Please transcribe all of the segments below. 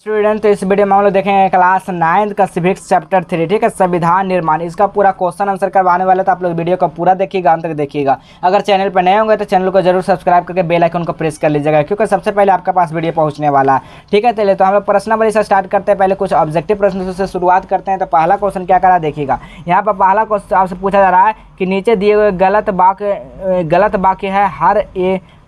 Student, तो इस video में हम लोग देखेंगे क्लास 9 का सिविक्स चैप्टर 3, ठीक है, संविधान निर्माण। इसका पूरा क्वेश्चन आंसर करवाने वाला, तो आप लोग वीडियो को पूरा देखिएगा, अंत तक देखिएगा। अगर चैनल पर नए होंगे तो चैनल को जरूर सब्सक्राइब करके बेल आइकन को प्रेस कर लीजिएगा, क्योंकि सबसे पहले आपके पास वीडियो पहुंचने वाला है, ठीक है। चलिए तो हम लोग प्रश्नावली से स्टार्ट करते हैं। पहले कुछ ऑब्जेक्टिव प्रश्नों से शुरुआत करते हैं। तो पहला क्वेश्चन क्या करा देखिएगा। यहाँ पर पहला क्वेश्चन आपसे पूछा जा रहा है कि नीचे दिए हुए गलत वाक्य है,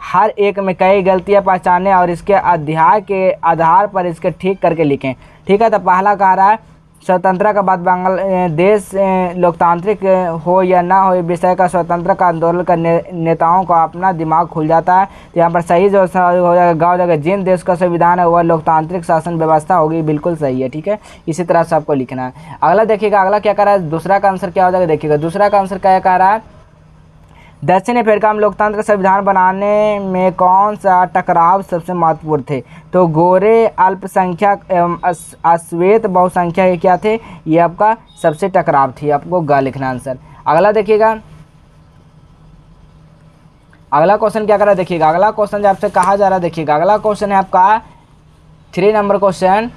हर एक में कई गलतियां पहचानें और इसके अध्याय के आधार पर इसके ठीक करके लिखें, ठीक है। तो पहला कह रहा है स्वतंत्रता के बाद बांग्लादेश लोकतांत्रिक हो या ना हो, विषय का स्वतंत्रता का आंदोलन का नेताओं का अपना दिमाग खुल जाता है। तो यहाँ पर सही जो हो जाएगा गाँव जाएगा, जिन देश का संविधान है वह लोकतांत्रिक शासन व्यवस्था होगी, बिल्कुल सही है, ठीक है। इसी तरह से आपको लिखना है। अगला देखिएगा, अगला क्या कह रहा है, दूसरा का आंसर क्या हो जाएगा देखिएगा। दूसरा का आंसर क्या कह रहा है, दक्षिण अफ्रीका में लोकतंत्र संविधान बनाने में कौन सा टकराव सबसे महत्वपूर्ण थे। तो गोरे अल्पसंख्यक एवं अश्वेत बहुसंख्यक क्या थे, ये आपका सबसे टकराव थी। आपको ग लिखना आंसर। अगला देखिएगा, अगला क्वेश्चन क्या कर रहा है देखिएगा। अगला क्वेश्चन आपसे कहा जा रहा है देखिएगा, अगला क्वेश्चन है आपका 3 नंबर क्वेश्चन,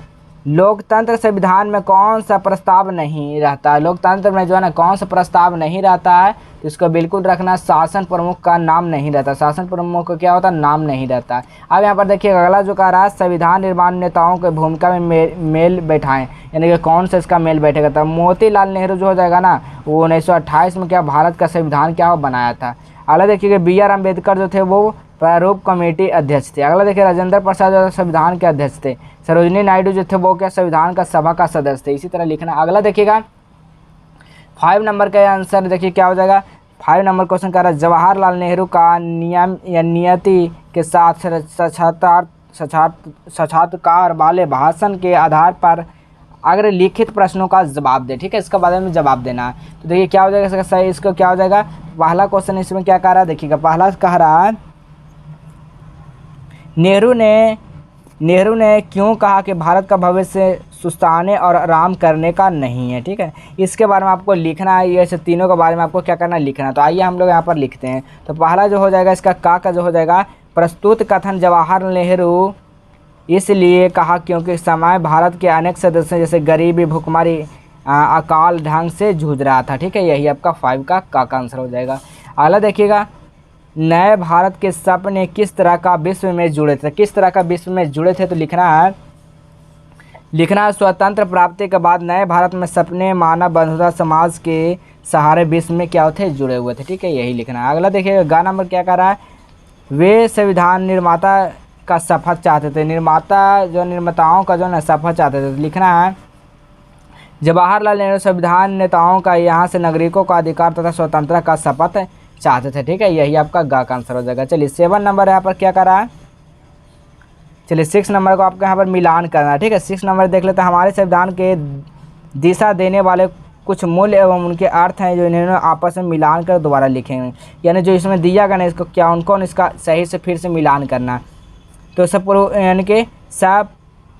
लोकतंत्र संविधान में कौन सा प्रस्ताव नहीं रहता है। लोकतंत्र में जो है ना कौन सा प्रस्ताव नहीं रहता है, तो इसको बिल्कुल रखना, शासन प्रमुख का नाम नहीं रहता। शासन प्रमुख का क्या होता है, नाम नहीं रहता है। अब यहाँ पर देखिएगा अगला जो कह रहा है, संविधान निर्माण नेताओं की भूमिका में मेल बैठाएं, यानी कि कौन सा इसका मेल बैठेगा। तो मोतीलाल नेहरू जो हो जाएगा ना, वो 1928 में क्या भारत का संविधान क्या बनाया था। अगला देखिएगा BR अम्बेडकर जो थे वो प्रारूप कमेटी अध्यक्ष थे। अगला देखिए राजेंद्र प्रसाद जो संविधान के अध्यक्ष थे। सरोजिनी नायडू जो थे वो क्या संविधान का सभा का सदस्य थे। इसी तरह लिखना। अगला देखिएगा 5 नंबर का आंसर देखिए क्या हो जाएगा। 5 नंबर क्वेश्चन कह रहा है, जवाहरलाल नेहरू का नियम या नियति के साथ साक्षात्कार वाले भाषण के आधार पर अगर लिखित प्रश्नों का जवाब दे, ठीक है, इसका बारे में जवाब देना है। तो देखिए क्या हो जाएगा इसका सही, इसको क्या हो जाएगा। पहला क्वेश्चन इसमें क्या कह रहा है देखिएगा। पहला कह रहा है, नेहरू ने क्यों कहा कि भारत का भविष्य सुस्ताने और आराम करने का नहीं है, ठीक है। इसके बारे में आपको लिखना है, ये तीनों के बारे में आपको क्या करना है, लिखना। तो आइए हम लोग यहाँ पर लिखते हैं। तो पहला जो हो जाएगा इसका का जो हो जाएगा, प्रस्तुत कथन जवाहरलाल नेहरू इसलिए कहा क्योंकि समय भारत के अनेक सदस्यों जैसे गरीबी, भुखमरी, अकाल ढंग से जूझ रहा था, ठीक है। यही आपका 5 का आंसर हो जाएगा। अगला देखिएगा, नए भारत के सपने किस तरह का विश्व में जुड़े थे। किस तरह का विश्व में जुड़े थे, तो लिखना है स्वतंत्र प्राप्ति के बाद नए भारत में सपने मानव बंधुता समाज के सहारे विश्व में क्या होते जुड़े हुए थे, ठीक है, यही लिखना है। अगला देखिए गा नंबर क्या कर रहा है, वे संविधान निर्माता का शपथ चाहते थे। निर्माताओं का जो ना शपथ चाहते थे, तो लिखना है जवाहरलाल नेहरू संविधान नेताओं का यहाँ से नागरिकों का अधिकार तथा स्वतंत्रता का शपथ चाहते थे, ठीक है, यही आपका गा का आंसर हो जाएगा। चलिए 7 नंबर यहाँ पर क्या कर रहा है, चलिए 6 नंबर को आपको यहाँ पर मिलान करना है, ठीक है। 6 नंबर देख लेते हैं, हमारे संविधान के दिशा देने वाले कुछ मूल्य एवं उनके अर्थ हैं जो इन्होंने आपस में मिलान कर दोबारा लिखेंगे, यानी जो इसमें दिया गया ना इसको क्या उनको इसका सही से फिर से मिलान करना। तो सब यानी कि सब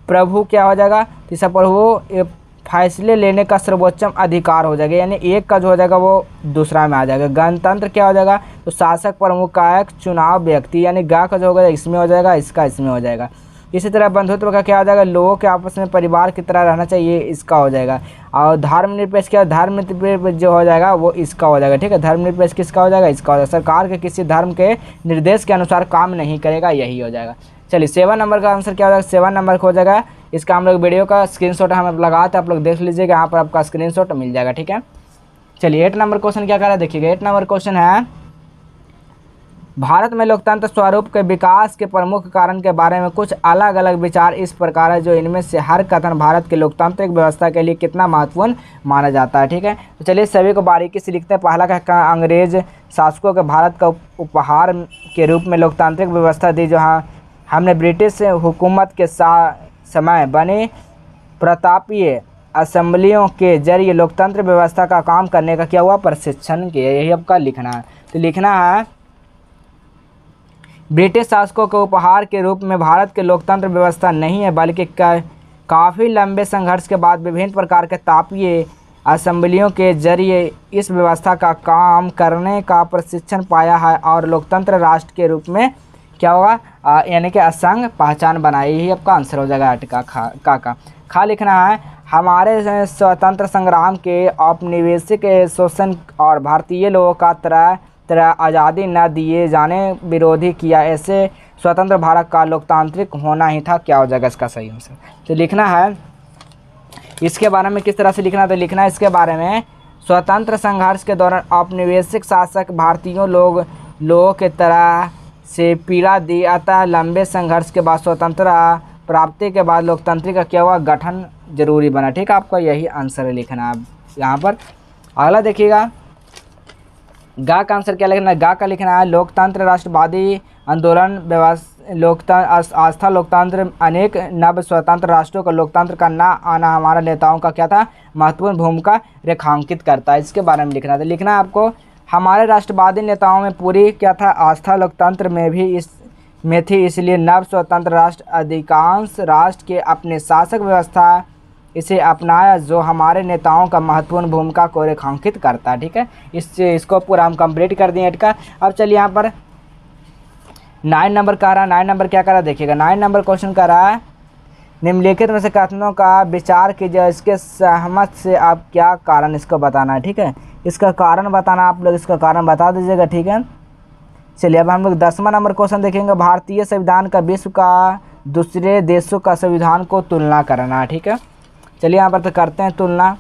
प्रभु क्या हो जाएगा, तो सब प्रभु फैसले लेने का सर्वोच्चम अधिकार हो जाएगा, यानी एक का जो हो जाएगा वो दूसरा में आ जाएगा। गणतंत्र क्या हो जाएगा, तो शासक प्रमुख का एक चुनाव व्यक्ति, यानी गा का जो होगा इसमें हो जाएगा, इसका इसमें हो जाएगा। इसी तरह बंधुत्व का क्या हो जाएगा, लोगों के आपस में परिवार की तरह रहना चाहिए, इसका हो जाएगा। और धर्मनिरपेक्ष क्या, धर्मनिरपेक्ष जो हो जाएगा वो इसका हो जाएगा, ठीक है। धर्मनिरपेक्ष किसका हो जाएगा, इसका हो जाएगा। सरकार के किसी धर्म के निर्देश के अनुसार काम नहीं करेगा, यही हो जाएगा। चलिए 7 नंबर का आंसर क्या हो जाएगा, 7 नंबर का हो जाएगा। इसका हम लोग वीडियो का स्क्रीनशॉट हम लगाते हैं, आप लोग देख लीजिएगा, यहाँ पर आपका स्क्रीनशॉट मिल जाएगा, ठीक है। चलिए 8 नंबर क्वेश्चन क्या कर रहा है देखिएगा। 8 नंबर क्वेश्चन है, भारत में लोकतंत्र स्वरूप के विकास के प्रमुख कारण के बारे में कुछ अलग अलग विचार इस प्रकार है, जो इनमें से हर कथन भारत के लोकतांत्रिक व्यवस्था के लिए कितना महत्वपूर्ण माना जाता है, ठीक है। तो चलिए सभी को बारीकी से लिखते हैं। पहला का अंग्रेज शासकों के भारत का उपहार के रूप में लोकतांत्रिक व्यवस्था दी, जहाँ हमने ब्रिटिश हुकूमत के समय बने प्रतापीय असेंबलियों के जरिए लोकतंत्र व्यवस्था का काम करने का क्या हुआ, प्रशिक्षण किया, यही आपका लिखना है। तो लिखना है ब्रिटिश शासकों के उपहार के रूप में भारत के लोकतंत्र व्यवस्था नहीं है, बल्कि काफ़ी लंबे संघर्ष के बाद विभिन्न प्रकार के तापीय असेंबलियों के जरिए इस व्यवस्था का काम करने का प्रशिक्षण पाया है और लोकतंत्र राष्ट्र के रूप में क्या होगा, यानी कि असंग पहचान बनाई, ही आपका आंसर हो जाएगा 8 का। खा लिखना है हमारे स्वतंत्र संग्राम के औपनिवेशिक शोषण और भारतीय लोगों का तरह तरह आज़ादी न दिए जाने विरोधी किया, ऐसे स्वतंत्र भारत का लोकतांत्रिक होना ही था। क्या हो जाएगा इसका सही आंसर? तो लिखना है इसके बारे में किस तरह से लिखना, तो लिखना है इसके बारे में स्वतंत्र संघर्ष के दौरान औपनिवेशिक शासक भारतीयों लोगों के तरह से पीड़ा दी, अतः लंबे संघर्ष के बाद स्वतंत्रता प्राप्ति के बाद लोकतंत्र का क्या हुआ, गठन जरूरी बना। ठीक है, आपका यही आंसर है लिखना है यहाँ पर। अगला देखिएगा, गा का आंसर क्या लिखना है? गा का लिखना है लोकतंत्र राष्ट्रवादी आंदोलन आस्था लोकतंत्र अनेक नव स्वतंत्र राष्ट्रों का लोकतंत्र का ना आना हमारा नेताओं का क्या था, महत्वपूर्ण भूमिका रेखांकित करता है। इसके बारे में लिखना था। लिखना है आपको हमारे राष्ट्रवादी नेताओं में पूरी क्या था, आस्था लोकतंत्र में थी, इसलिए नव स्वतंत्र राष्ट्र अधिकांश राष्ट्र के अपने शासक व्यवस्था इसे अपनाया जो हमारे नेताओं का महत्वपूर्ण भूमिका को रेखांकित करता है। ठीक है, इसको पूरा हम कंप्लीट कर दिए 8 का। अब चलिए यहाँ पर 9 नंबर का रहा। 9 नंबर क्या कर रहा है देखिएगा। 9 नंबर क्वेश्चन कर रहा है निम्नलिखित में से कथनों का विचार कीजिए, इसके सहमत से आप क्या कारण इसको बताना है। ठीक है, इसका कारण बताना, आप लोग इसका कारण बता दीजिएगा। ठीक है, चलिए अब हम लोग 10वां नंबर क्वेश्चन देखेंगे। भारतीय संविधान का विश्व का दूसरे देशों का संविधान को तुलना करना है। ठीक है, चलिए यहाँ पर तो करते हैं तुलना।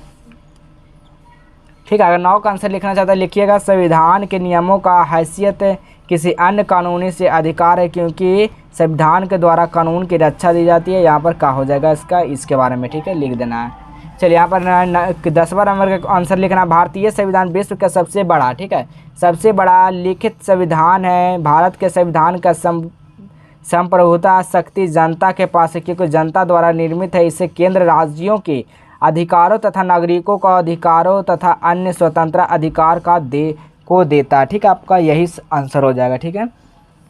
ठीक है, अगर 9 का आंसर लिखना चाहता है लिखिएगा संविधान के नियमों का हैसियत किसी अन्य कानूनी से अधिकार है, क्योंकि संविधान के द्वारा कानून की रक्षा दी जाती है। यहाँ पर क्या हो जाएगा इसका, इसके बारे में ठीक है लिख देना है। चलिए यहाँ पर 10वां नंबर का आंसर लिखना, भारतीय संविधान विश्व का सबसे बड़ा, ठीक है, सबसे बड़ा लिखित संविधान है। भारत के संविधान का संप्रभुता शक्ति जनता के पास है, क्योंकि जनता द्वारा निर्मित है। इसे केंद्र राज्यों के अधिकारों तथा नागरिकों का अधिकारों तथा अन्य स्वतंत्र अधिकार को देता है। ठीक है, आपका यही आंसर हो जाएगा। ठीक है,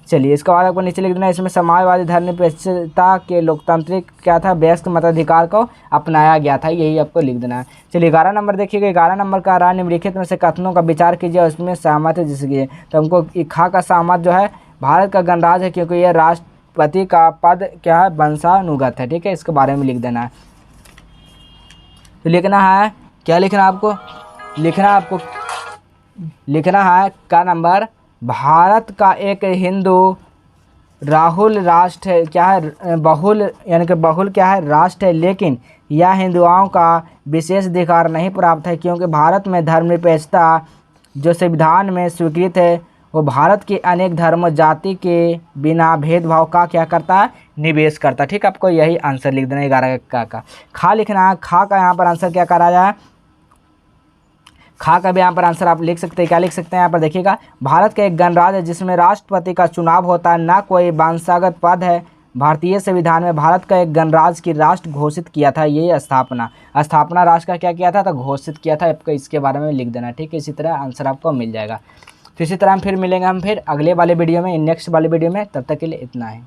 चलिए इसके बाद आपको नीचे लिख देना, इसमें समाजवादी धर्मनिरपेक्षता के लोकतांत्रिक क्या था, वयस्क मताधिकार को अपनाया गया था, यही आपको लिख देना है। चलिए 11 नंबर देखिएगा। 11 नंबर का रहा निम्नलिखित में से कथनों का विचार कीजिए, उसमें सहमत है जिसकी, तो हमको खा का सहमत जो है भारत का गणराज्य है, क्योंकि यह राष्ट्रपति का पद क्या है, वंशानुगत है। ठीक है, इसके बारे में लिख देना है। तो लिखना है क्या लिखना आपको, लिखना है का नंबर, भारत का एक हिंदू राहुल राष्ट्र है, क्या है, बहुल यानी कि बहुल क्या है, राष्ट्र है, लेकिन यह हिंदुओं का विशेष अधिकार नहीं प्राप्त है, क्योंकि भारत में धर्मनिरपेक्षता जो संविधान में स्वीकृत है वो भारत के अनेक धर्म जाति के बिना भेदभाव का क्या करता है, निवेश करता है। ठीक है, आपको यही आंसर लिख देना 11 का। खा लिखना है, खा का यहाँ पर आंसर क्या करा जाए, खा का भी यहाँ पर आंसर आप लिख सकते हैं। क्या लिख सकते हैं यहाँ पर देखिएगा, भारत का एक गणराज्य है जिसमें राष्ट्रपति का चुनाव होता है, ना कोई वंशागत पद है। भारतीय संविधान में भारत का एक गणराज्य की राष्ट्र घोषित किया था, ये स्थापना राष्ट्र का क्या किया था, तो घोषित किया था। आपको इसके बारे में लिख देना। ठीक है, इसी तरह आंसर आपको मिल जाएगा। तो इसी तरह हम फिर मिलेंगे हम फिर अगले वाले वीडियो में, नेक्स्ट वाले वीडियो में। तब तक के लिए इतना है।